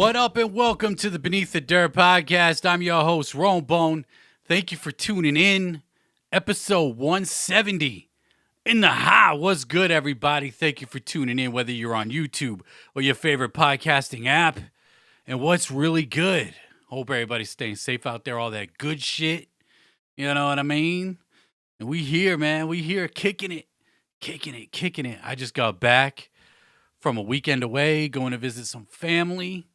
What up and welcome to the Beneath the Dirt podcast. I'm your host, Bone. Thank you for tuning in. Episode 170 in the high. What's good, everybody? Thank you for tuning in, whether you're on YouTube or your favorite podcasting app. And what's really good? Hope everybody's staying safe out there, all that good shit. You know what I mean? And we here, man. We here kicking it. I just got back from a weekend away, going to visit some family.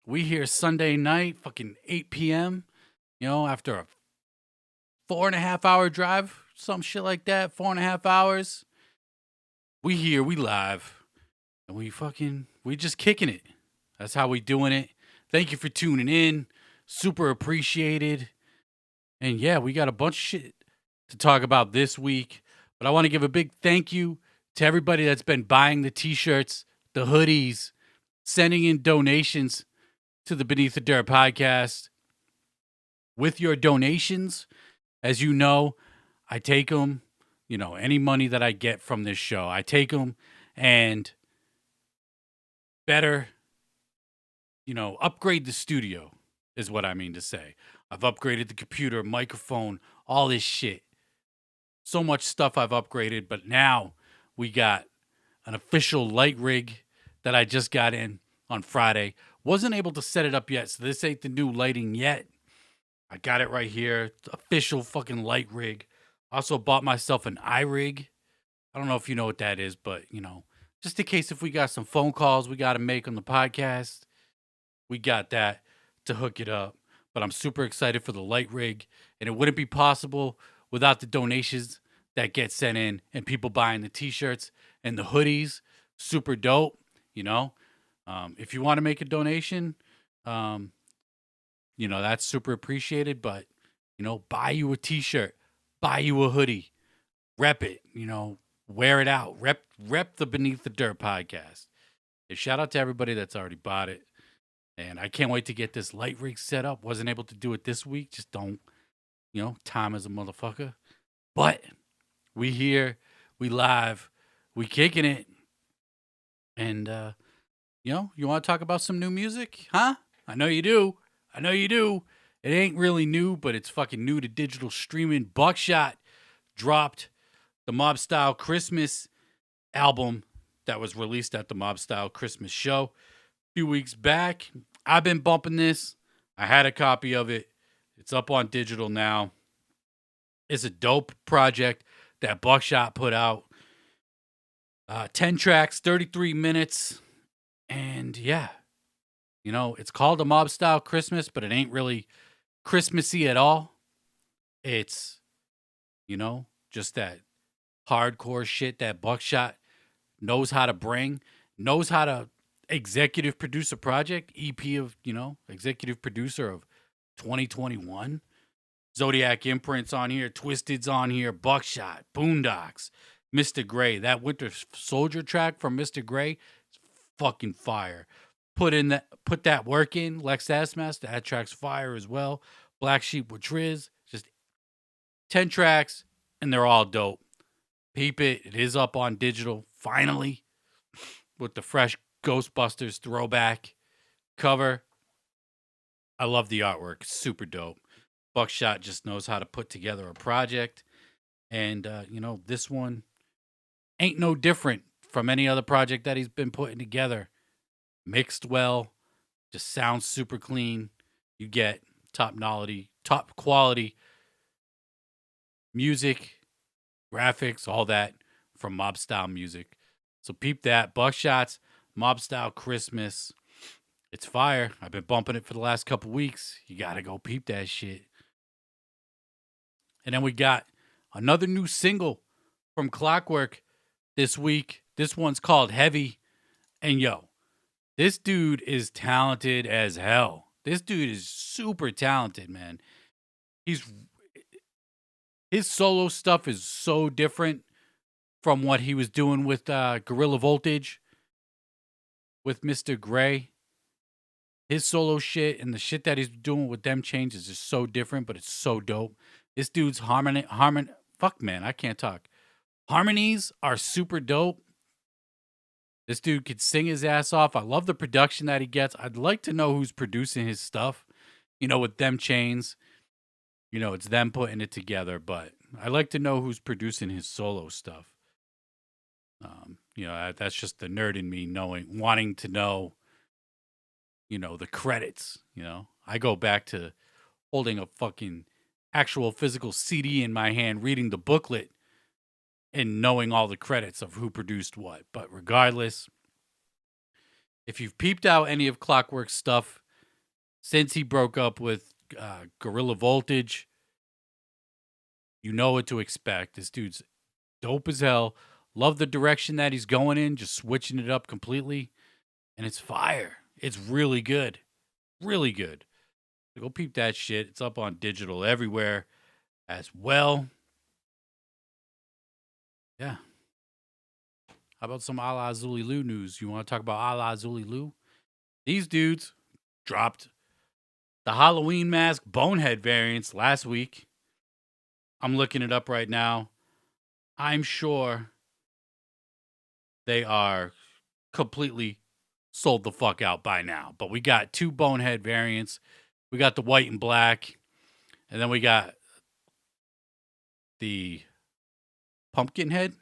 We here Sunday night, fucking 8 p.m., after a 4.5 hour drive, some shit like that, 4.5 hours. We here, we live, and we just kicking it. That's how we doing it. Thank you for tuning in. Super appreciated. And yeah, we got a bunch of shit to talk about this week, but I want to give a big thank you to everybody that's been buying the t-shirts, the hoodies, sending in donations to the Beneath the Dirt podcast. With your donations, as you know, I take them, any money that I get from this show, I take them and better, upgrade the studio is what I mean to say. I've upgraded the computer, microphone, all this shit. So much stuff I've upgraded, but now we got an official light rig that I just got in on Friday. Wasn't able to set it up yet, so this ain't the new lighting yet. I got it right here. Official fucking light rig. Also bought myself an iRig. I don't know if you know what that is, but, just in case if we got some phone calls we got to make on the podcast, we got that to hook it up. But I'm super excited for the light rig, and it wouldn't be possible without the donations that get sent in and people buying the t-shirts and the hoodies. Super dope, If you want to make a donation, that's super appreciated. But, buy you a t-shirt, buy you a hoodie, rep it, wear it out, rep the Beneath the Dirt podcast. And shout out to everybody that's already bought it. And I can't wait to get this light rig set up. Wasn't able to do it this week. Just don't, time is a motherfucker. But we here, we live, we kicking it. And, you want to talk about some new music? Huh? I know you do. It ain't really new, but it's fucking new to digital streaming. Bukshot dropped the mobstyle Christmas album that was released at the mobstyle Christmas show a few weeks back. I've been bumping this. I had a copy of it. It's up on digital now. It's a dope project that Bukshot put out. 10 tracks, 33 minutes. And yeah, it's called a mobstyle Christmas, but it ain't really Christmassy at all. It's, just that hardcore shit that Bukshot knows how to bring, knows how to executive produce a project, EP of, executive producer of 2021. Zodiac imprints on here, Twiztid's on here, Bukshot, Boondox, Mr. Gray. That Winter Soldier track from Mr. Gray is fucking fire. Put that work in, Lex Asmas, that track's fire as well. Black Sheep with Trizz, just 10 tracks, and they're all dope. Peep it. It is up on digital, finally, with the fresh Ghostbusters throwback cover. I love the artwork. It's super dope. Bukshot just knows how to put together a project. And, this one ain't no different from any other project that he's been putting together. Mixed well, just sounds super clean. You get top quality music, graphics, all that from mobstyle music. So peep that. Bukshot's mobstyle Christmas. It's fire. I've been bumping it for the last couple weeks. You gotta go peep that shit. And then we got another new single from Clockworc this week. This one's called Heavy. And this dude is talented as hell. This dude is super talented, man. His solo stuff is so different from what he was doing with Gorilla Voltage, with Mr. Gray. His solo shit and the shit that he's doing with them changes is so different, but it's so dope. This dude's fuck man, I can't talk. Harmonies are super dope. This dude could sing his ass off. I love the production that he gets. I'd like to know who's producing his stuff. With them chains, it's them putting it together, but I like to know who's producing his solo stuff. That's just the nerd in me wanting to know, the credits. I go back to holding a fucking actual physical CD in my hand, reading the booklet and knowing all the credits of who produced what. But regardless, if you've peeped out any of Clockworc's stuff since he broke up with Gorilla Voltage, you know what to expect. This dude's dope as hell. Love the direction that he's going in, just switching it up completely. And it's fire. It's really good. Really good. So go peep that shit. It's up on digital everywhere as well. Yeah. How about some alla Zuliloo news? You want to talk about alla Zuliloo? These dudes dropped the Halloween mask bonehead variants last week. I'm looking it up right now. I'm sure they are completely sold the fuck out by now. But we got 2 bonehead variants. We got the white and black. And then we got the pumpkin head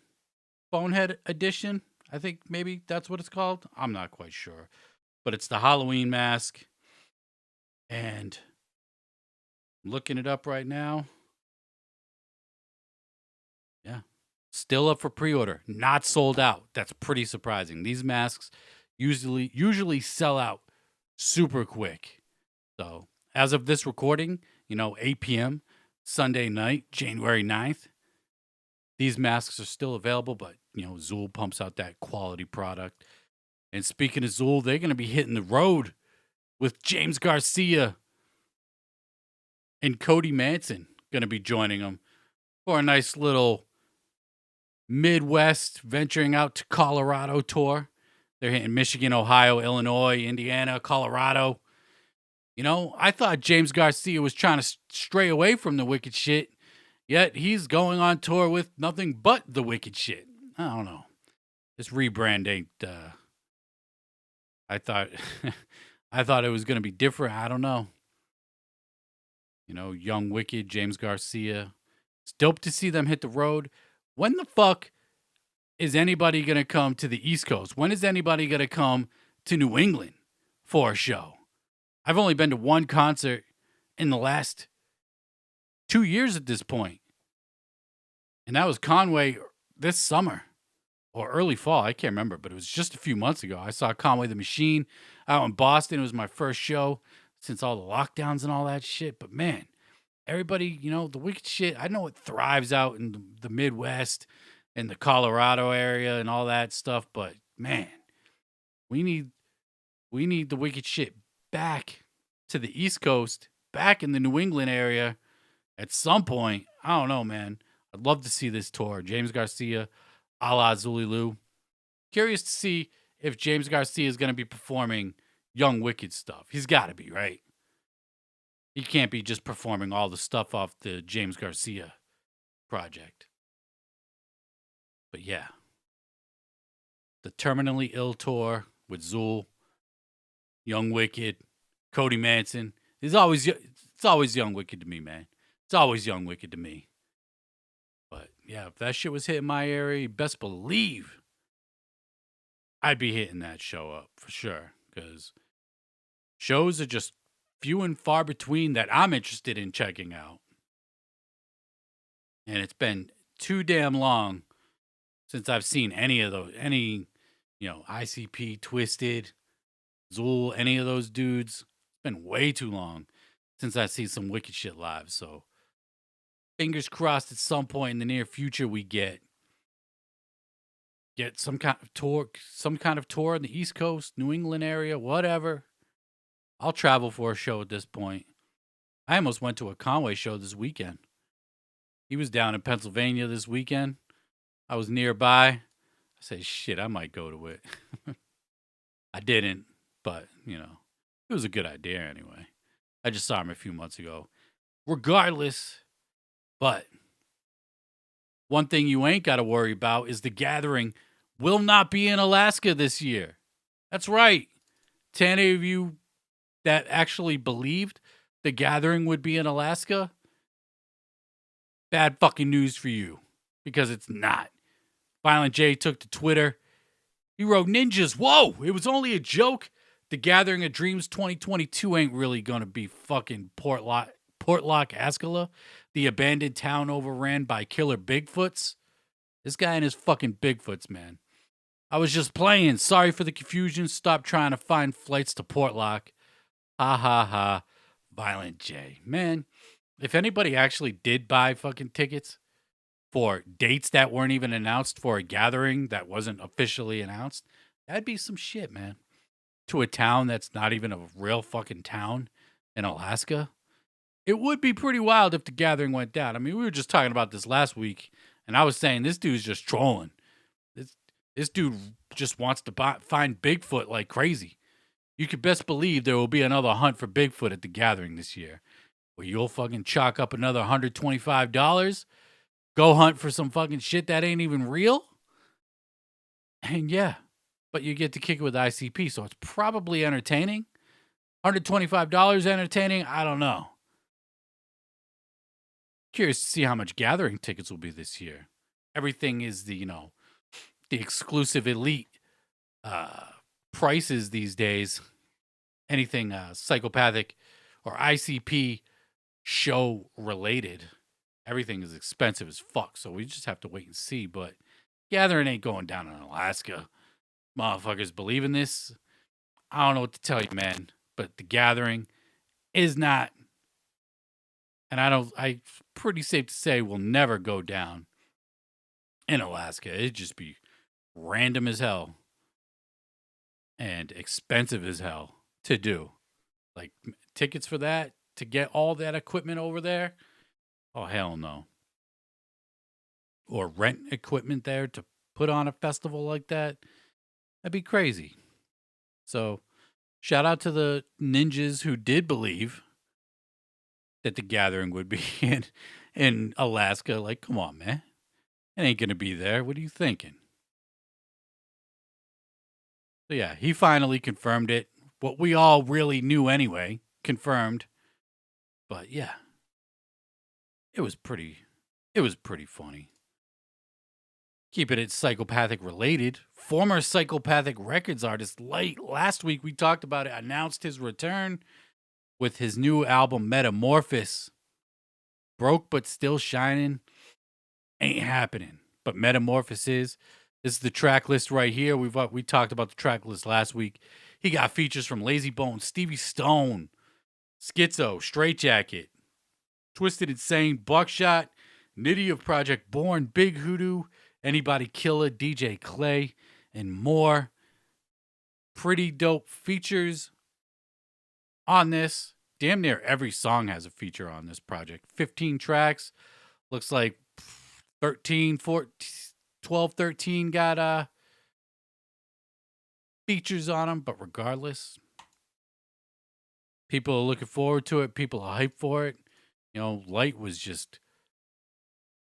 bonehead edition. I think maybe that's what it's called. I'm not quite sure. But it's the Halloween mask. And I'm looking it up right now. Yeah. Still up for pre-order. Not sold out. That's pretty surprising. These masks usually sell out super quick. So, as of this recording, 8 p.m. Sunday night, January 9th, these masks are still available, but, Zool pumps out that quality product. And speaking of Zool, they're going to be hitting the road with James Garcia and Cody Manson going to be joining them for a nice little Midwest venturing out to Colorado tour. They're hitting Michigan, Ohio, Illinois, Indiana, Colorado. I thought James Garcia was trying to stray away from the wicked shit, yet he's going on tour with nothing but the wicked shit. I don't know. This rebrand ain't, I thought it was going to be different. I don't know. Young Wicked, James Garcia. It's dope to see them hit the road. When the fuck is anybody going to come to the East Coast? When is anybody going to come to New England for a show? I've only been to one concert in the last 2 years at this point. And that was Conway this summer or early fall. I can't remember, but it was just a few months ago. I saw Conway the Machine out in Boston. It was my first show since all the lockdowns and all that shit. But man, everybody, the wicked shit, I know it thrives out in the Midwest and the Colorado area and all that stuff. But man, we need the wicked shit back to the East Coast, back in the New England area at some point. I don't know, man. I'd love to see this tour. James Garcia, a la Zuliloo. Curious to see if James Garcia is going to be performing Young Wicked stuff. He's got to be, right? He can't be just performing all the stuff off the James Garcia project. But yeah. The Terminally Ill tour with Zool, Young Wicked, Cody Manson. It's always Young Wicked to me, man. It's always Young Wicked to me. But yeah, if that shit was hitting my area, you best believe I'd be hitting that show up for sure. Because shows are just few and far between that I'm interested in checking out. And it's been too damn long since I've seen any of those, ICP, Twiztid, Zool, any of those dudes. It's been way too long since I've seen some wicked shit live. So fingers crossed at some point in the near future we get some kind of tour on the East Coast, New England area, whatever. I'll travel for a show at this point. I almost went to a Conway show this weekend. He was down in Pennsylvania this weekend. I was nearby. I said, shit, I might go to it. I didn't, but, it was a good idea anyway. I just saw him a few months ago. Regardless, but one thing you ain't got to worry about is the gathering will not be in Alaska this year. That's right. To any of you that actually believed the gathering would be in Alaska, bad fucking news for you, because it's not. Violent J took to Twitter. He wrote, "Ninjas, whoa, it was only a joke. The Gathering of Dreams 2022 ain't really going to be fucking Portlock, Ascala, the abandoned town overran by killer Bigfoots." This guy and his fucking Bigfoots, man. "I was just playing. Sorry for the confusion. Stop trying to find flights to Portlock. Ha ha ha." Violent J. Man, if anybody actually did buy fucking tickets for dates that weren't even announced for a gathering that wasn't officially announced, that'd be some shit, man. To a town that's not even a real fucking town in Alaska. It would be pretty wild if the gathering went down. I mean, we were just talking about this last week, and I was saying this dude's just trolling. This dude just wants to find Bigfoot like crazy. You could best believe there will be another hunt for Bigfoot at the gathering this year, where you'll fucking chalk up another $125, go hunt for some fucking shit that ain't even real, and yeah, but you get to kick it with ICP, so it's probably entertaining. $125 entertaining? I don't know. Curious to see how much gathering tickets will be this year. Everything is the exclusive elite prices these days. Anything psychopathic or ICP show related, everything is expensive as fuck. So we just have to wait and see. But gathering ain't going down in Alaska. Motherfuckers believe in this. I don't know what to tell you, man. But the gathering is not, and I pretty safe to say will never go down in Alaska. It'd just be random as hell and expensive as hell to do. Like tickets for that, to get all that equipment over there? Oh, hell no. Or rent equipment there to put on a festival like that? That'd be crazy. So, shout out to the ninjas who did believe that the gathering would be in Alaska. Like, come on, man. It ain't going to be there. What are you thinking? So, yeah, he finally confirmed it. What we all really knew anyway, confirmed. But, yeah, it was pretty funny. Keeping it psychopathic related, former Psychopathic Records artist Lyte, last week we talked about it, announced his return with his new album Metamorphosis. Broke but still shining. Ain't happening. But Metamorphosis, this is the track list right here. We talked about the track list last week. He got features from Lazy Bone, Stevie Stone, Schizo, Straight Jacket, Twisted Insane, Bukshot, Nitty of Project Born, Big Hoodoo, Anybody Killer, DJ Clay, and more. Pretty dope features on this. Damn near every song has a feature on this project. 15 tracks. Looks like 13, 14, 12, 13 got features on them. But regardless, people are looking forward to it. People are hyped for it. You know, Lyte was just...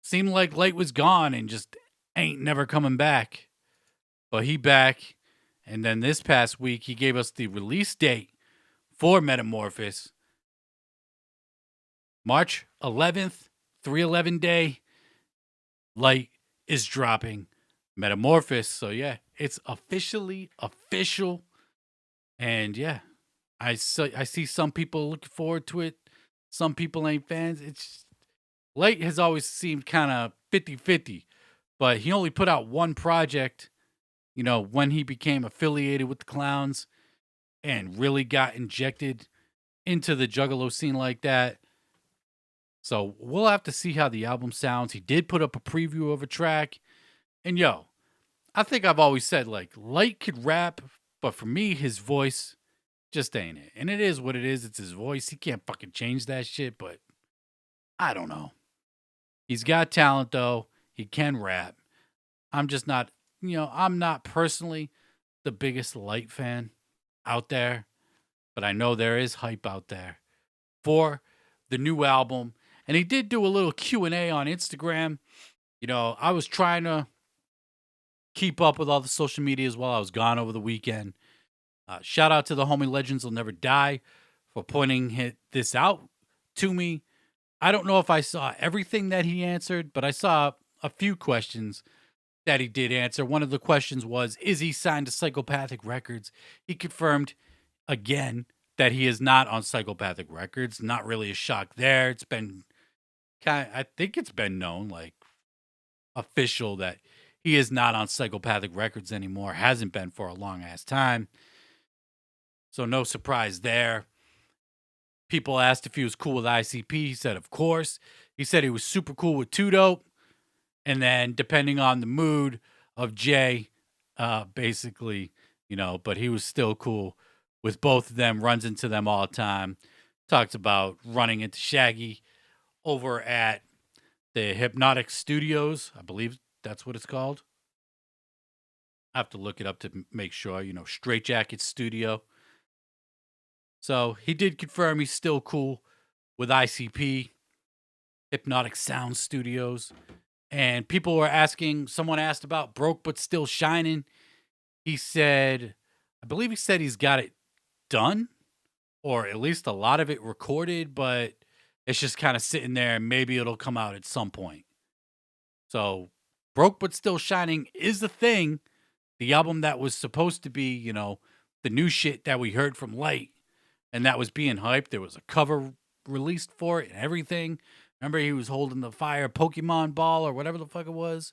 seemed like Lyte was gone and just ain't never coming back. But he back. And then this past week, he gave us the release date for Metamorphosis. March 11th, 3/11 day. Lyte is dropping Metamorphosis. So yeah, it's officially official. And yeah, I see some people looking forward to it. Some people ain't fans. It's Lyte has always seemed kind of 50-50. But he only put out one project, you know, when he became affiliated with the Clowns and really got injected into the Juggalo scene like that. So we'll have to see how the album sounds. He did put up a preview of a track. And yo, I think I've always said, like, Lyte could rap, but for me, his voice just ain't it. And it is what it is. It's his voice. He can't fucking change that shit, but I don't know. He's got talent, though. He can rap. I'm just not, I'm not personally the biggest Lyte fan out there, but I know there is hype out there for the new album. And he did do a little Q&A on Instagram. You know, I was trying to keep up with all the social medias while I was gone over the weekend. Shout out to the homie Legends Will Never Die for pointing this out to me. I don't know if I saw everything that he answered, but I saw a few questions that he did answer. One of the questions was, is he signed to Psychopathic Records? He confirmed again that he is not on Psychopathic Records. Not really a shock there. It's been I think it's been known, like official, that he is not on Psychopathic Records anymore. Hasn't been for a long ass time. So no surprise there. People asked if he was cool with ICP. He said, of course. He said he was super cool with Two Dope. And then depending on the mood of Jay, basically, but he was still cool with both of them, runs into them all the time. Talks about running into Shaggy over at the Hypnotic Studios. I believe that's what it's called. I have to look it up to make sure, Straight Jacket Studio. So he did confirm he's still cool with ICP, Hypnotic Sound Studios. And people were asking, someone asked about Broke But Still Shining. He said, I believe he said he's got it done, or at least a lot of it recorded, but it's just kind of sitting there and maybe it'll come out at some point. So Broke But Still Shining is the thing. The album that was supposed to be, the new shit that we heard from Lyte, and that was being hyped. There was a cover released for it and everything. Remember, he was holding the fire Pokemon ball or whatever the fuck it was.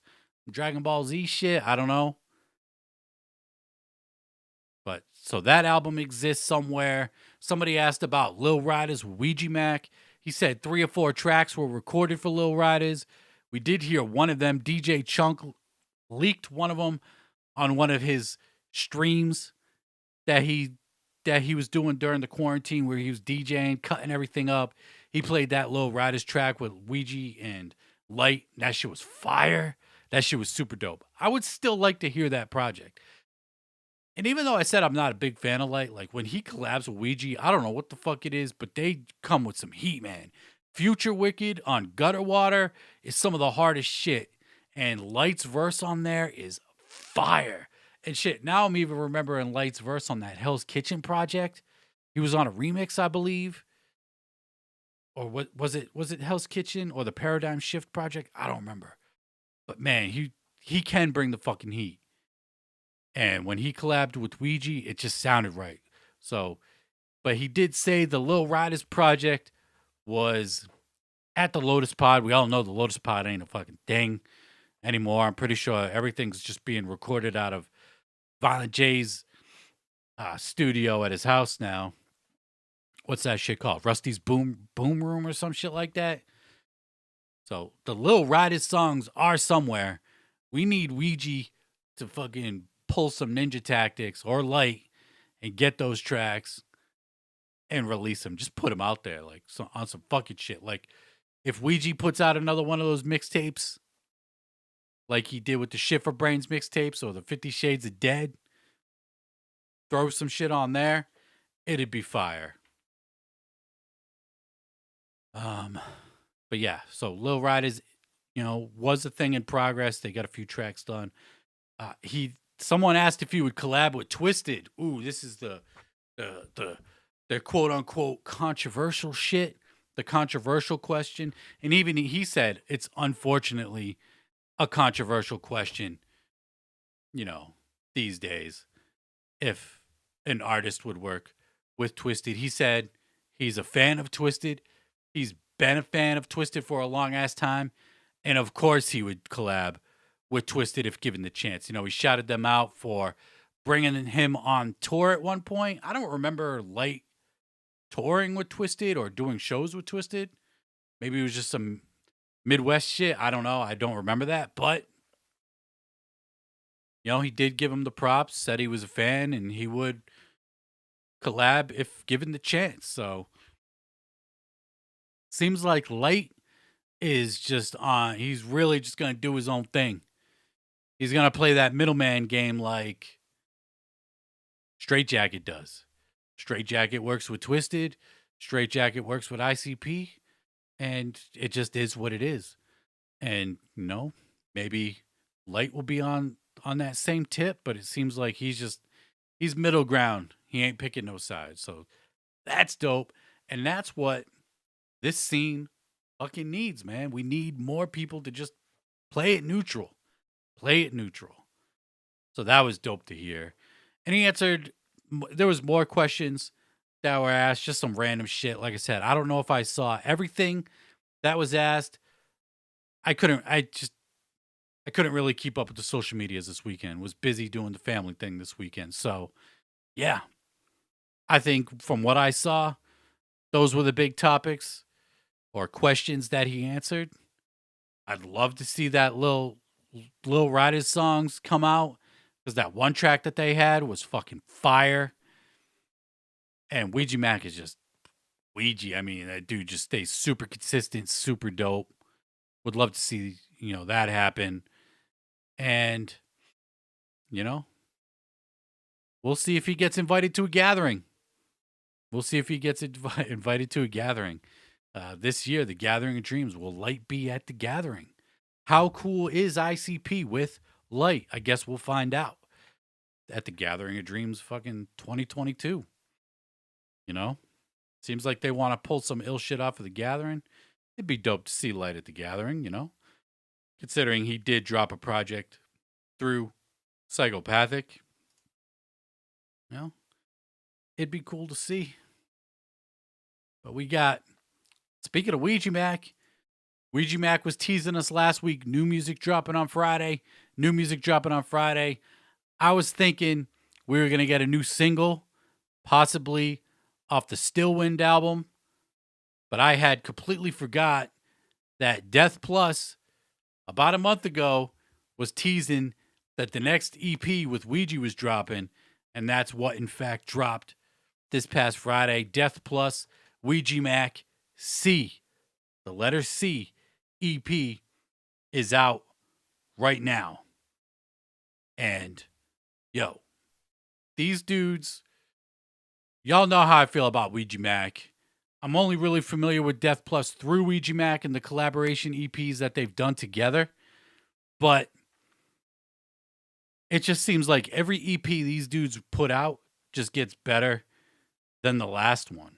Dragon Ball Z shit. I don't know. But so that album exists somewhere. Somebody asked about Lil Rydas Ouija Macc. He said 3 or 4 tracks were recorded for Lil Rydas. We did hear one of them. DJ Chunk leaked one of them on one of his streams that he was doing during the quarantine, where he was DJing, cutting everything up. He played that Lil Rydas track with Ouija and Lyte. That shit was fire. That shit was super dope. I would still like to hear that project. And even though I said I'm not a big fan of Lyte, like when he collabs with Ouija, I don't know what the fuck it is, but they come with some heat, man. Future Wicked on Gutter Water is some of the hardest shit. And Lyte's verse on there is fire. And shit, now I'm even remembering Lyte's verse on that Hell's Kitchen project. He was on a remix, I believe. Or what was it? Was it Hell's Kitchen or the Paradigm Shift project? I don't remember. But man, he can bring the fucking heat. And when he collabed with Ouija, it just sounded right. So, but he did say the Lil Rydas project was at the Lotus Pod. We all know the Lotus Pod ain't a fucking thing anymore. I'm pretty sure everything's just being recorded out of Violent J's studio at his house now. What's that shit called? Rusty's Boom Room or some shit like that. So the Lil Rydas songs are somewhere. We need Ouija to fucking pull some ninja tactics or Lyte and get those tracks and release them. Just put them out there, like on some fucking shit. Like if Ouija puts out another one of those mixtapes, like he did with the Shiffer Brains mixtapes or the 50 Shades of Dead, throw some shit on there, it'd be fire. But yeah, so Lil Rydas, was a thing in progress. They got a few tracks done. Someone asked if he would collab with twiztid. Ooh, this is the quote unquote controversial shit, the controversial question. And even he said it's unfortunately a controversial question, these days, if an artist would work with twiztid. He said he's a fan of twiztid. He's been a fan of twiztid for a long ass time. And of course he would collab with twiztid if given the chance. He shouted them out for bringing him on tour at one point. I don't remember Lyte touring with twiztid or doing shows with twiztid. Maybe it was just some Midwest shit. I don't know. I don't remember that. But, he did give him the props, said he was a fan, and he would collab if given the chance. So, seems like Lyte is just he's really just going to do his own thing. He's going to play that middleman game like Straight Jacket does. Straight Jacket works with twiztid. Straight Jacket works with ICP. And it just is what it is. And, maybe Lyte will be on on that same tip, but it seems like he's middle ground. He ain't picking no sides. So that's dope. And that's what this scene fucking needs, man. We need more people to just play it neutral. Play it neutral. So that was dope to hear. And he answered, there was more questions that were asked, just some random shit. Like I said, I don't know if I saw everything that was asked. I couldn't really keep up with the social medias this weekend. Was busy doing the family thing this weekend. So, yeah. I think from what I saw, those were the big topics or questions that he answered. I'd love to see that little Rydas songs come out, because that one track that they had was fucking fire. And Ouija Macc is just Ouija. I mean, that dude just stays super consistent, super dope. Would love to see, that happen. And, we'll see if he gets invited to a gathering. This year, the Gathering of Dreams. Will Lyte be at the gathering? How cool is ICP with Lyte? I guess we'll find out at the Gathering of Dreams fucking 2022. Seems like they want to pull some ill shit off of the gathering. It'd be dope to see Lyte at the gathering, considering he did drop a project through Psychopathic. It'd be cool to see. But we got, speaking of Ouija Macc was teasing us last week. New music dropping on Friday. I was thinking we were going to get a new single, possibly off the Stillwind album. But I had completely forgot that Death Plus, about a month ago, was teasing that the next EP with Ouija was dropping. And that's what, in fact, dropped this past Friday. Death Plus, Ouija Macc C. The letter C EP is out right now. And, these dudes, y'all know how I feel about Ouija Macc. I'm only really familiar with Death Plus through Ouija Macc and the collaboration EPs that they've done together. But it just seems like every EP these dudes put out just gets better than the last one.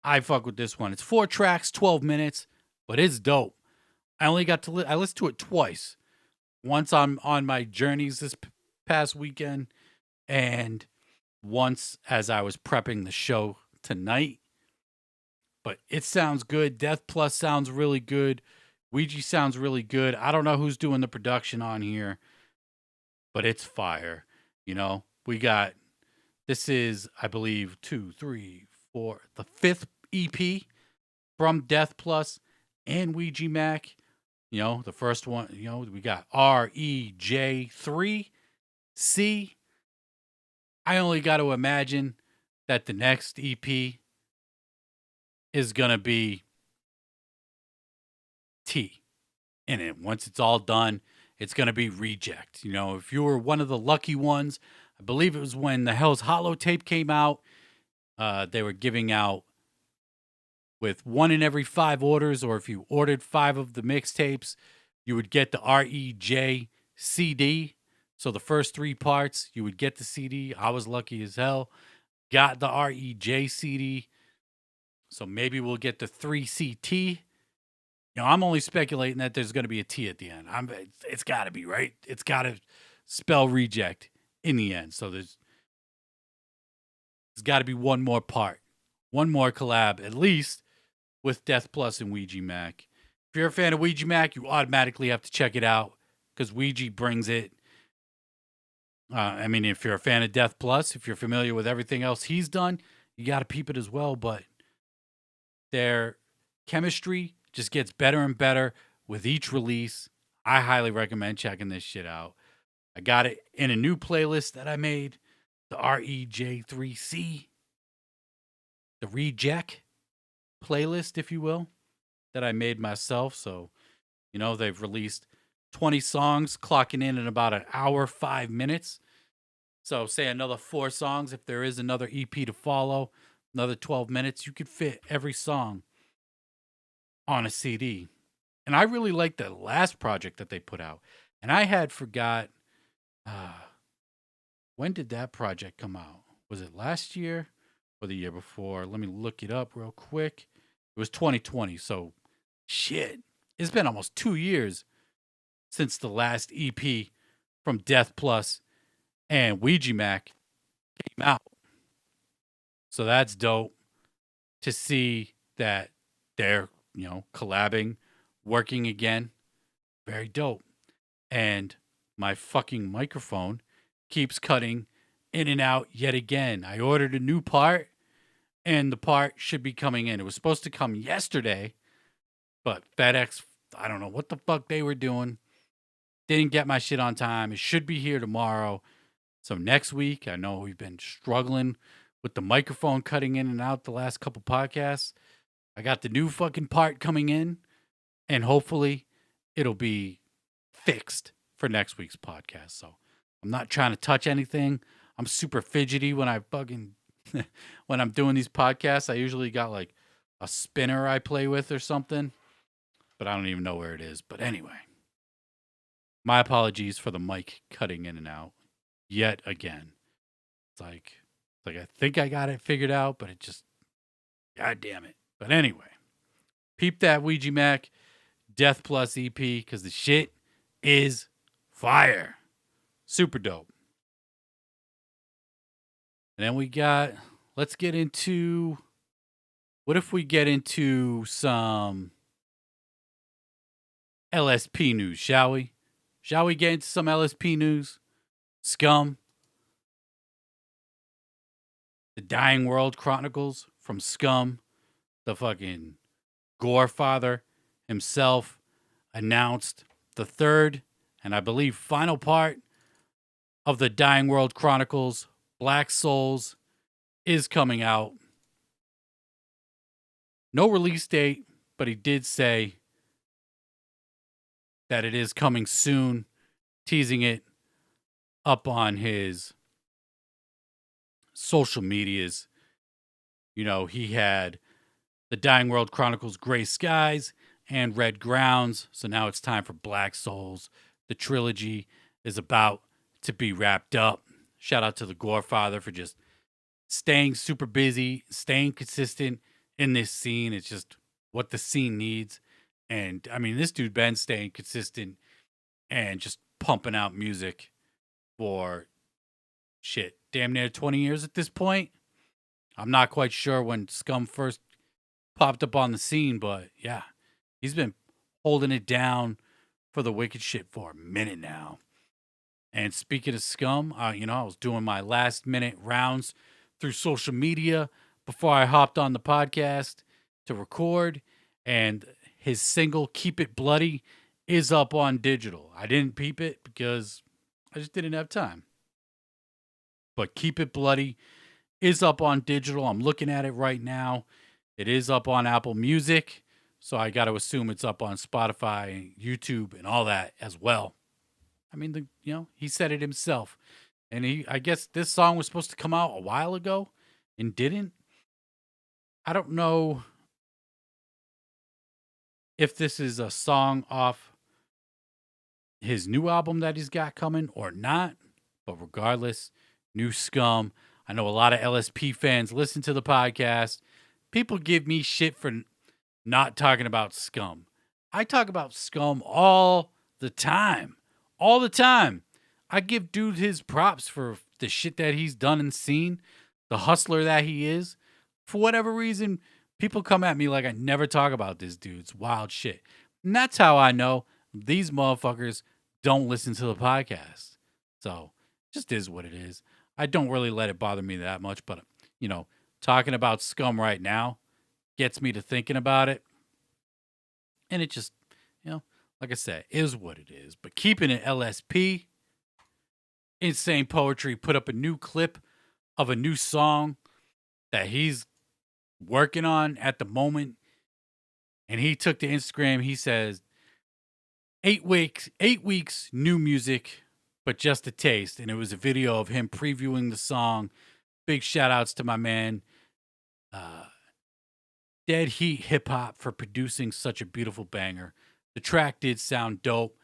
I fuck with this one. It's 4 tracks, 12 minutes, but it's dope. I only got to I listened to it twice. Once on my journeys this past weekend, and once as I was prepping the show tonight. But it sounds good. Death Plus sounds really good. Ouija sounds really good. I don't know who's doing the production on here, but it's fire. We got, this is, I believe, 2, 3, 4, the 5th EP from Death Plus and Ouija Macc. The first one, we got REJ3C. I only got to imagine that the next EP is going to be T in it. Once it's all done, it's going to be Reject. If you were one of the lucky ones, I believe it was when the Hell's Hollow tape came out, they were giving out with 1 in every 5 orders, or if you ordered 5 of the mixtapes, you would get the REJ CD. So the first 3 parts, you would get the CD. I was lucky as hell. Got the REJ CD. So maybe we'll get the 3CT. I'm only speculating that there's going to be a T at the end. It's got to be, right? It's got to spell reject in the end. So there's got to be one more part, one more collab, at least, with Death Plus and Ouija Macc. If you're a fan of Ouija Macc, you automatically have to check it out, because Ouija brings it. If you're a fan of Death Plus, if you're familiar with everything else he's done, you got to peep it as well. But their chemistry just gets better and better with each release. I highly recommend checking this shit out. I got it in a new playlist that I made, the REJ3C, the Reject playlist, if you will, that I made myself. So, they've released 20 songs, clocking in about an hour, 5 minutes. So say another 4 songs. If there is another EP to follow, another 12 minutes, you could fit every song on a CD. And I really like the last project that they put out. And I had forgot, When did that project come out? Was it last year or the year before? Let me look it up real quick. It was 2020. So, shit. It's been almost 2 years since the last EP from Death Plus and Ouija Macc came out. So that's dope to see that they're, collabing, working again. Very dope. And my fucking microphone keeps cutting in and out yet again. I ordered a new part and the part should be coming in. It was supposed to come yesterday, but FedEx, I don't know what the fuck they were doing. Didn't get my shit on time. It should be here tomorrow. So next week, I know we've been struggling with the microphone cutting in and out the last couple podcasts. I got the new fucking part coming in, and hopefully it'll be fixed for next week's podcast. So I'm not trying to touch anything. I'm super fidgety when I fucking when I'm doing these podcasts. I usually got like a spinner I play with or something, but I don't even know where it is. But anyway, my apologies for the mic cutting in and out yet again. It's like I think I got it figured out, but it just, god damn it. But anyway, peep that Ouija Macc Death Plus EP because the shit is fire. Super dope. And then we got, let's get into, what if we get into some LSP news, shall we? Shall we get into some LSP news? Scum. The Dying World Chronicles from Scum. The fucking Gorefather himself announced the third and I believe final part of the Dying World Chronicles, Black Soulz, is coming out. No release date, but he did say that it is coming soon, teasing it up on his social medias. He had the Dying World Chronicles Gray Skies and Red Grounds, so now it's time for Black Soulz. The trilogy is about to be wrapped up. Shout out to the Gorefather for just staying super busy, staying consistent in this scene. It's just what the scene needs. And I mean, this dude been staying consistent and just pumping out music for shit, damn near 20 years at this point. I'm not quite sure when Scum first popped up on the scene, but yeah, he's been holding it down for the wicked shit for a minute now. And speaking of Scum, I was doing my last minute rounds through social media before I hopped on the podcast to record, and his single Keep It Bloody is up on digital. I didn't peep it because I just didn't have time. But Keep It Bloody is up on digital. I'm looking at it right now. It is up on Apple Music, so I got to assume it's up on Spotify and YouTube and all that as well. I mean, he said it himself. And I guess this song was supposed to come out a while ago and didn't. I don't know if this is a song off his new album that he's got coming or not. But regardless, new Scum. I know a lot of LSP fans listen to the podcast. People give me shit for not talking about Scum. I talk about Scum all the time. All the time. I give dude his props for the shit that he's done and seen. The hustler that he is. For whatever reason, people come at me like I never talk about this dude. It's wild shit. And that's how I know these motherfuckers don't listen to the podcast. So, just is what it is. I don't really let it bother me that much, but, talking about Scum right now gets me to thinking about it. And it just, like I said, is what it is. But keeping it LSP, Insane Poetry put up a new clip of a new song that he's working on at the moment. And he took to Instagram. He says, 8 weeks, new music, but just a taste. And it was a video of him previewing the song. Big shout outs to my man, Dead Heat Hip Hop, for producing such a beautiful banger. The track did sound dope.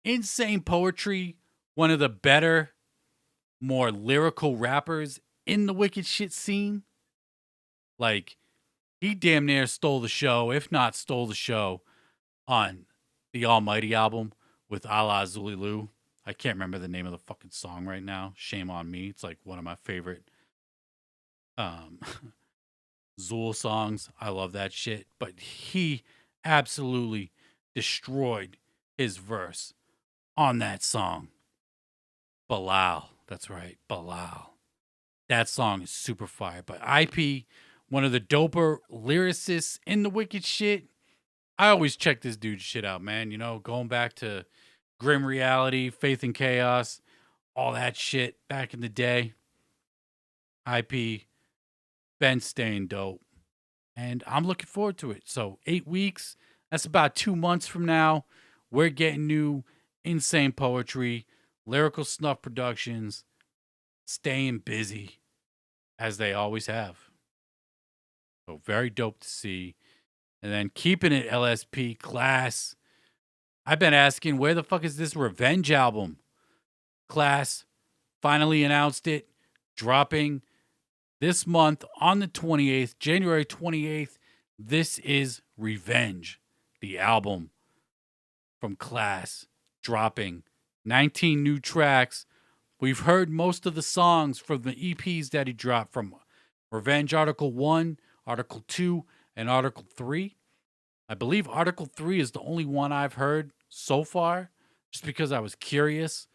Insane Poetry one of the better, more lyrical rappers in the wicked shit scene. Like, he damn near stole the show, if not stole the show, on the Almighty album with alla Zululu. I can't remember the name of the fucking song right now. Shame on me. It's like one of my favorite um Zool songs. I love that shit. But he absolutely destroyed his verse on that song. Bilal. That's right. Bilal. That song is super fire. But IP, one of the doper lyricists in the wicked shit. I always check this dude's shit out, man. You know, going back to Grim Reality, Faith and Chaos, all that shit back in the day. IP, been staying dope. And I'm looking forward to it. So 8 weeks, that's about 2 months from now. We're getting new insane poetry, Lyrikal Snuff Productionz, staying busy as they always have. So very dope to see. And then keeping it LSP class. I've been asking, where the fuck is this Revenge album? Claas finally announced it, dropping this month on the 28th, January 28th. This is Revenge, the album from Claas, dropping 19 new tracks. We've heard most of the songs from the EPs that he dropped from Revenge Article 1, Article 2, and Article 3. I believe Article 3 is the only one I've heard so far, just because I was curious.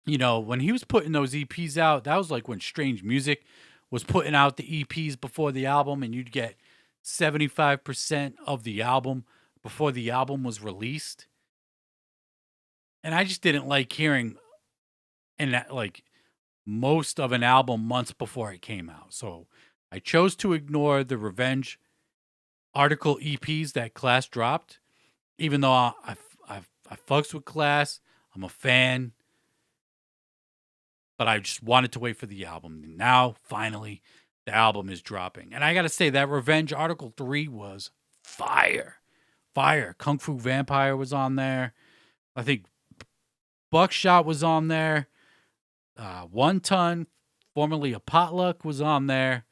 You know, when he was putting those EPs out, that was like when Strange Music was putting out the EPs before the album, and you'd get 75% of the album before the album was released. And I just didn't like hearing like most of an album months before it came out. So I chose to ignore the Revenge Article EPs that Claas dropped, even though I fucks with Claas. I'm a fan. But I just wanted to wait for the album. And now, finally, the album is dropping. And I got to say, that Revenge Article 3 was fire. Fire. Kung Fu Vampire was on there. I think Bukshot was on there. 1 Ton, formerly a Potluck, was on there.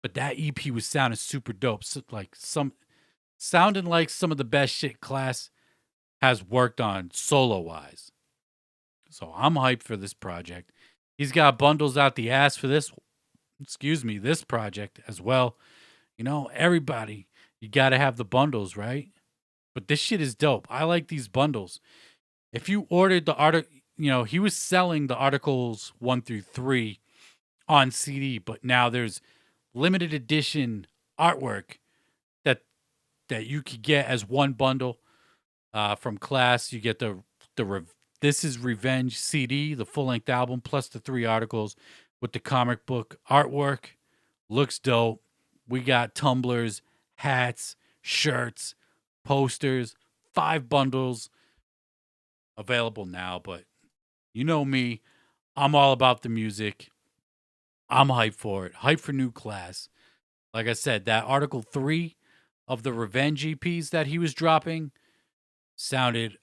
But that EP was sounding super dope. So, sounding like some of the best shit Claas has worked on solo-wise. So I'm hyped for this project. He's got bundles out the ass for this project as well. You know, everybody, you got to have the bundles, right? But this shit is dope. I like these bundles. If you ordered the article, you know, he was selling the articles 1 through 3 on CD, but now there's limited edition artwork that you could get as one bundle from Claas. You get This is Revenge CD, the full-length album, plus the 3 articles with the comic book artwork. Looks dope. We got tumblers, hats, shirts, posters, 5 bundles available now. But you know me, I'm all about the music. I'm hyped for it. Hyped for new Claas. Like I said, that Article 3 of the Revenge EPs that he was dropping sounded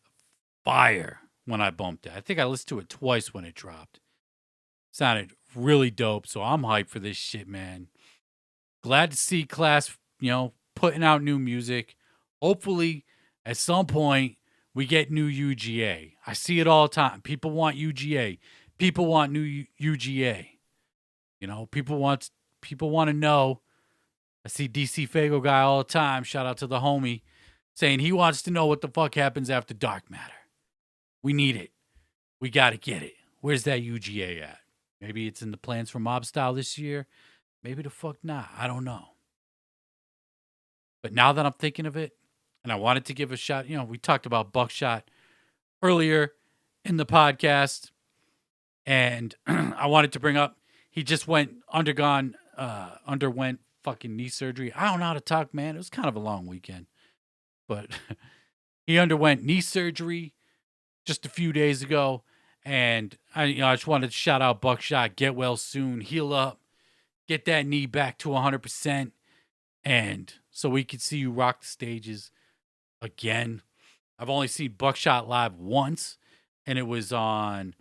fire when I bumped it. I think I listened to it twice when it dropped. Sounded really dope, so I'm hyped for this shit, man. Glad to see Claas, you know, putting out new music. Hopefully, at some point, we get new UGA. I see it all the time. People want UGA. People want new UGA. You know, people want to know. I see DC Fago guy all the time. Shout out to the homie, saying he wants to know what the fuck happens after Dark Matter. We need it. We got to get it. Where's that UGA at? Maybe it's in the plans for mobstyle this year. Maybe the fuck not. I don't know. But now that I'm thinking of it, and I wanted to give a shot, you know, we talked about Bukshot earlier in the podcast, and I wanted to bring up, he just underwent fucking knee surgery. I don't know how to talk, man. It was kind of a long weekend. But he underwent knee surgery just a few days ago. And I just wanted to shout out Bukshot. Get well soon. Heal up. Get that knee back to 100%. And so we could see you rock the stages again. I've only seen Bukshot live once. and it was on,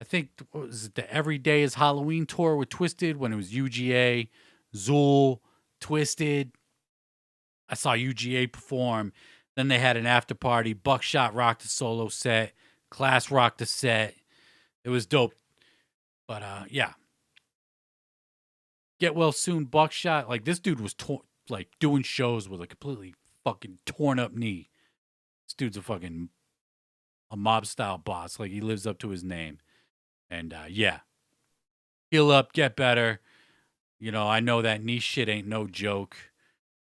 I think, what was it, the Every Day is Halloween tour with twiztid, when it was UGA, Zool, twiztid. I saw UGA perform. Then they had an after party. Bukshot rocked a solo set. Claas rocked a set. It was dope. But yeah. Get well soon, Bukshot. Like, this dude was like doing shows with a completely fucking torn up knee. This dude's a mob style boss. Like, he lives up to his name. And yeah. Heal up, get better. You know, I know that knee shit ain't no joke.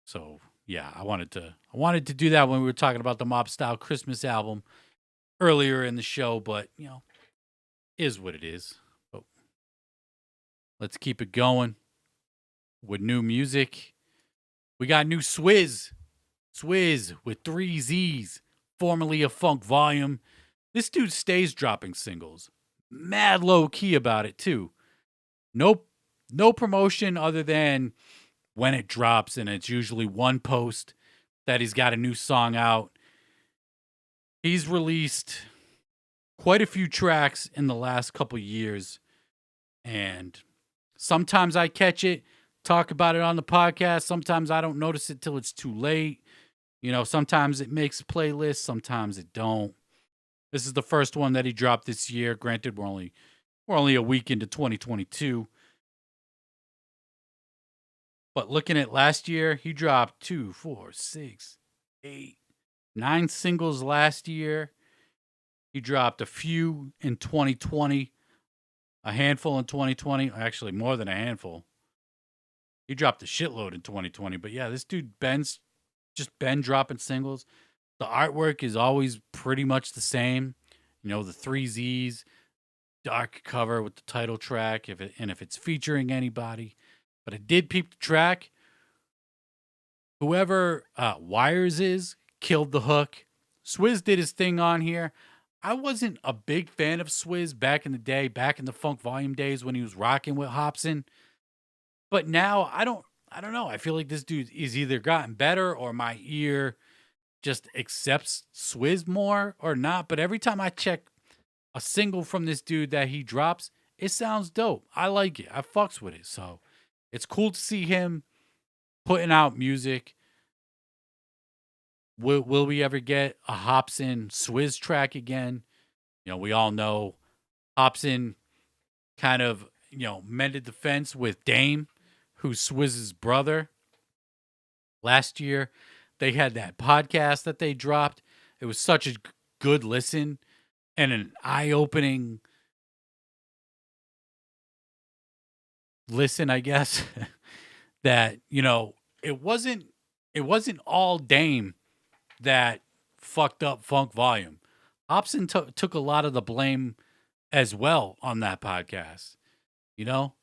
So yeah, I wanted to do that when we were talking about the mob style Christmas album earlier in the show, but you know, is what it is. But let's keep it going with new music. We got new Swizz with 3 Z's, formerly of Funk Volume. This dude stays dropping singles. Mad low key about it too. No promotion other than when it drops, and it's usually one post that he's got a new song out. He's released quite a few tracks in the last couple years, and sometimes I catch it, talk about it on the podcast. Sometimes I don't notice it till it's too late. You know, sometimes it makes playlists, sometimes it don't. This is the first one that he dropped this year. Granted, we're only a week into 2022. But looking at last year, he dropped 2, 4, 6, 8, 9 singles last year. He dropped a few in 2020, a handful in 2020, actually more than a handful. He dropped a shitload in 2020. But yeah, this dude Ben's just been dropping singles. The artwork is always pretty much the same. You know, the 3 Z's, dark cover with the title track, if it's featuring anybody. But I did peep the track. Whoever Wires is killed the hook. Swizz did his thing on here. I wasn't a big fan of Swizz back in the day, back in the Funk Volume days when he was rocking with Hobson. But now I don't know. I feel like this dude is either gotten better or my ear just accepts Swizz more or not. But every time I check a single from this dude that he drops, it sounds dope. I like it. I fucks with it. So it's cool to see him putting out music. Will we ever get a Hobson Swizz track again? You know, we all know Hobson kind of, you know, mended the fence with Dame, who's Swizz's brother. Last year, they had that podcast that they dropped. It was such a good listen and an eye-opening listen, I guess, that, you know, it wasn't all Dame that fucked up Funk Volume. Hobson took a lot of the blame as well on that podcast. You know,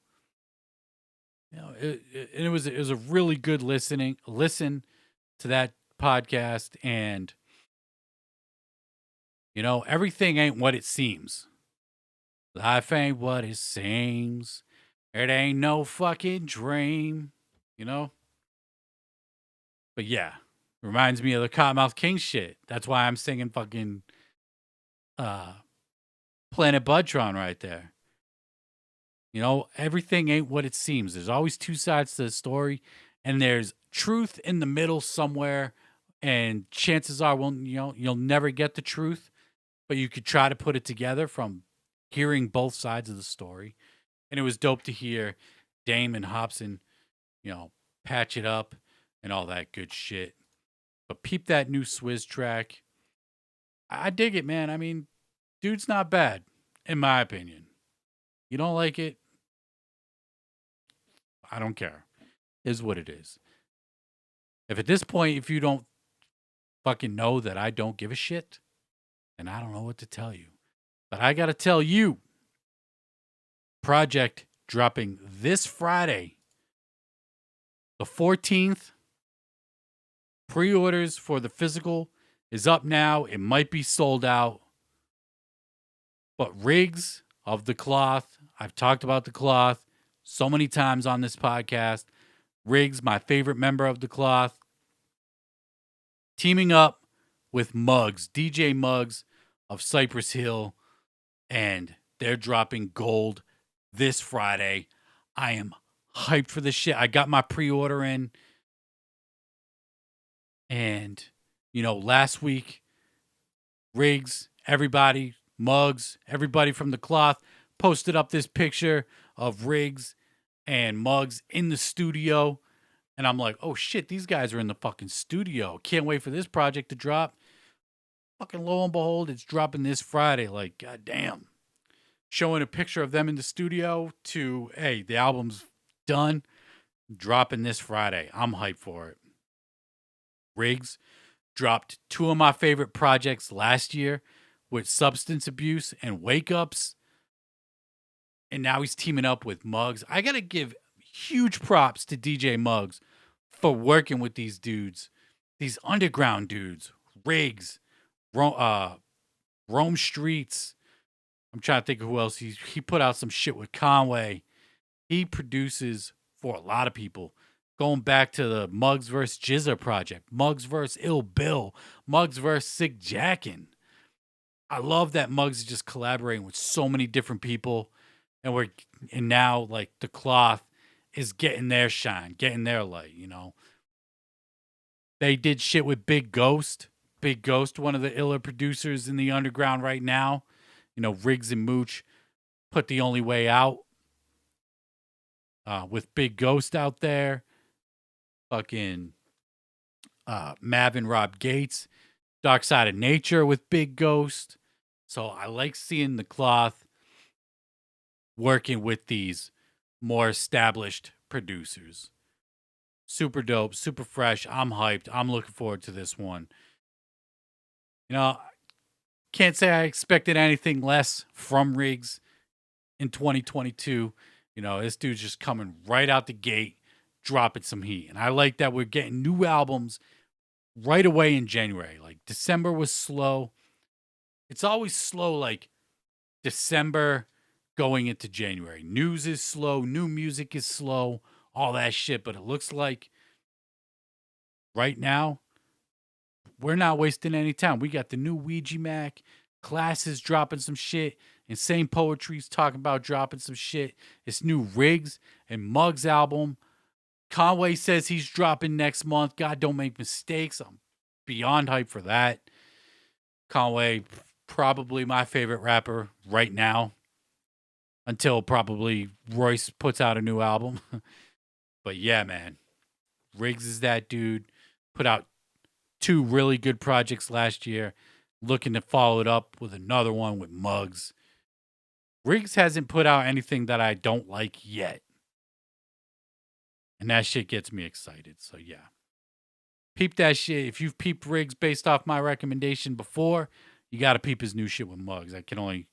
it was a really good listen to that podcast, and you know, everything ain't what it seems. Life ain't what it seems. It ain't no fucking dream, you know? But yeah, reminds me of the Cottonmouth King shit. That's why I'm singing fucking Planet Budtron right there. You know, everything ain't what it seems. There's always two sides to the story, and there's truth in the middle somewhere, and chances are, well, you know, you'll never get the truth, but you could try to put it together from hearing both sides of the story. And it was dope to hear Dame and Hobson, you know, patch it up and all that good shit. But peep that new Swizz track. I dig it, man. I mean, dude's not bad, in my opinion. You don't like it? I don't care. Is what it is. If at this point, if you don't fucking know that I don't give a shit, then I don't know what to tell you. But I got to tell you, project dropping this Friday, the 14th. Pre-orders for the physical is up now. It might be sold out. But Rigz of dacloth, I've talked about dacloth so many times on this podcast. Rigz, my favorite member of dacloth, teaming up with Muggs, DJ Muggs of Cypress Hill, and they're dropping gold this Friday. I am hyped for this shit. I got my pre-order in, and last week, Rigz, everybody, Mugs, everybody from the cloth posted up this picture of Rigz and Mugs in the studio. And I'm like, oh shit, these guys are in the fucking studio. Can't wait for this project to drop. Fucking lo and behold, it's dropping this Friday. Like, goddamn. Showing a picture of them in the studio to, hey, the album's done. Dropping this Friday. I'm hyped for it. Rigz dropped two of my favorite projects last year with Substance Abuse and Wake Ups. And now he's teaming up with Mugs. I got to give huge props to DJ Mugs for working with these dudes, these underground dudes. Rigz, Rome Streets. I'm trying to think of who else. He put out some shit with Conway. He produces for a lot of people. Going back to the Mugs vs. Jizza project, Mugs vs. Ill Bill, Mugs vs. Sick Jackin'. I love that Mugs is just collaborating with so many different people, and now like the cloth is getting their shine, getting their light. They did shit with Big Ghost. Big Ghost, one of the iller producers in the underground right now. Rigz and Mooch put The Only Way Out with Big Ghost out there. Fucking Mav and Rob Gates. Dark Side of Nature with Big Ghost. So I like seeing the cloth working with these more established producers. Super dope, super fresh. I'm hyped. I'm looking forward to this one. Can't say I expected anything less from Rigz in 2022. This dude's just coming right out the gate, dropping some heat. And I like that we're getting new albums right away in January. Like December was slow. It's always slow, like December going into January. News is slow, new music is slow, all that shit. But it looks like right now, we're not wasting any time. We got the new Ouija Macc. Claas is dropping some shit. Insane Poetry's talking about dropping some shit. It's new Rigz and Mugs album. Conway says he's dropping next month. God, don't make mistakes. I'm beyond hype for that. Conway, probably my favorite rapper right now. Until probably Royce puts out a new album. But yeah, man. Rigz is that dude. Put out 2 really good projects last year. Looking to follow it up with another one with Mugs. Rigz hasn't put out anything that I don't like yet. And that shit gets me excited. So yeah. Peep that shit. If you've peeped Rigz based off my recommendation before, you got to peep his new shit with Mugs. I can only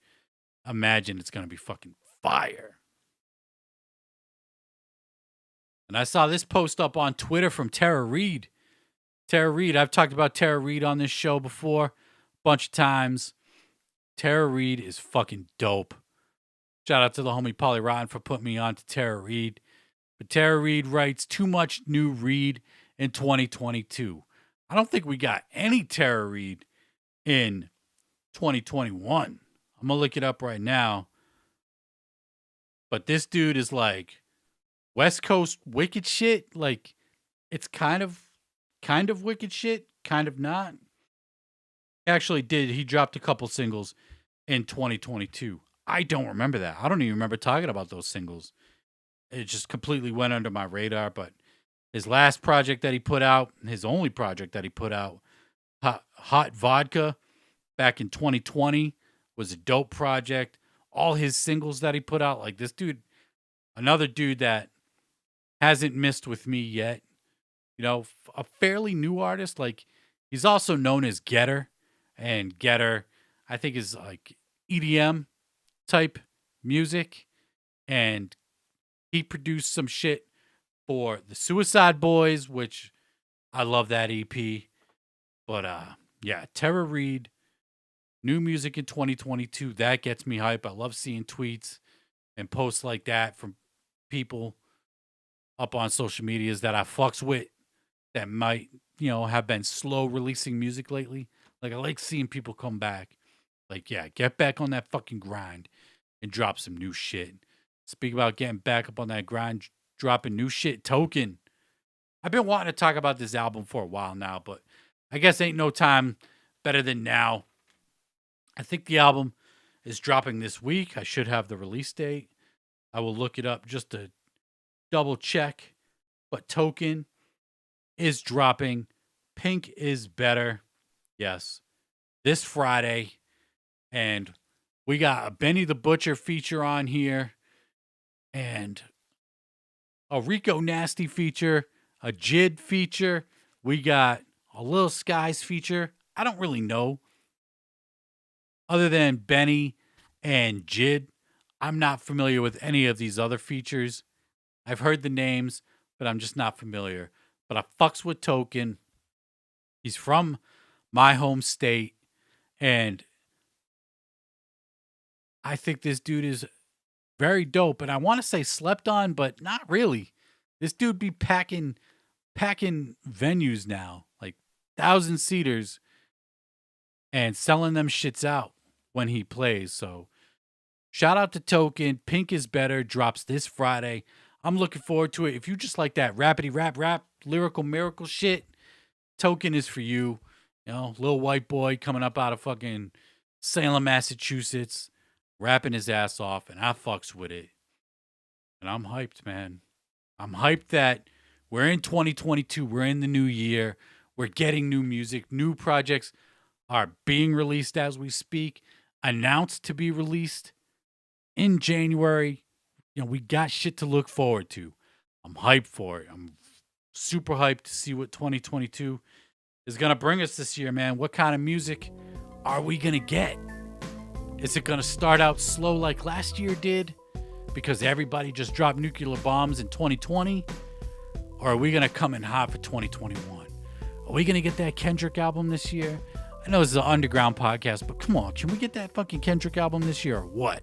imagine it's going to be fucking fire. And I saw this post up on Twitter from Tara Reid. Tara Reid, I've talked about Tara Reid on this show before a bunch of times. Tara Reid is fucking dope. Shout out to the homie Polly Rotten for putting me on to Tara Reid. But Tara Reid writes, too much new Reid in 2022. I don't think we got any Tara Reid in 2021. I'm going to look it up right now. But this dude is like West Coast wicked shit. Like, it's kind of wicked shit, kind of not. Actually did. He dropped a couple singles in 2022. I don't remember that. I don't even remember talking about those singles. It just completely went under my radar. But his last project that he put out, his only project that he put out, Hot Vodka, back in 2020, was a dope project. All his singles that he put out, like this dude, another dude that hasn't missed with me yet. A fairly new artist. Like, he's also known as Getter. And Getter, I think, is like EDM type music. And he produced some shit for the Suicide Boys, which I love that EP. But yeah, Tara Reid, new music in 2022. That gets me hype. I love seeing tweets and posts like that from people up on social medias that I fucks with that might, have been slow releasing music lately. Like, I like seeing people come back Like, yeah, get back on that fucking grind and drop some new shit. Speak about getting back up on that grind, dropping new shit. Token. I've been wanting to talk about this album for a while now, but I guess ain't no time better than now. I think the album is dropping this week. I should have the release date. I will look it up just to double check. But Token is dropping. Pink is Better. Yes. This Friday. And we got a Benny the Butcher feature on here. And a Rico Nasty feature. A Jid feature. We got a Lil Skies feature. I don't really know. Other than Benny and Jid, I'm not familiar with any of these other features. I've heard the names, but I'm just not familiar. But I fucks with Token. He's from my home state. And I think this dude is very dope. And I want to say slept on, but not really. This dude be packing venues now. Like 1,000-seaters. And selling them shits out when he plays. So shout out to Token. Pink is Better drops this Friday. I'm looking forward to it. If you just like that rapidy rap, lyrical miracle shit, Token is for you. You know, little white boy coming up out of fucking Salem, Massachusetts, rapping his ass off, and I fucks with it. And I'm hyped, man. I'm hyped that we're in 2022. We're in the new year. We're getting new music. New projects are being released as we speak. Announced to be released in January. You know, we got shit to look forward to. I'm hyped for it. I'm super hyped to see what 2022 is going to bring us this year, man. What kind of music are we going to get? Is it going to start out slow like last year did because everybody just dropped nuclear bombs in 2020? Or are we going to come in hot for 2021? Are we going to get that Kendrick album this year? I know this is an underground podcast, but come on. Can we get that fucking Kendrick album this year or what?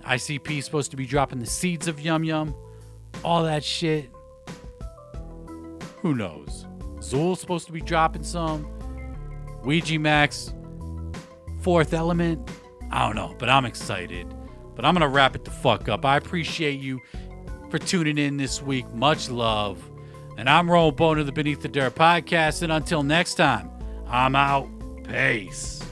ICP is supposed to be dropping the Seeds of Yum Yum. All that shit. Who knows? Zool's supposed to be dropping some. Ouija Macc, Fourth Element. I don't know, but I'm excited. But I'm going to wrap it the fuck up. I appreciate you for tuning in this week. Much love. And I'm Roll Bone of the Beneath the Dirt podcast. And until next time, I'm out. Peace.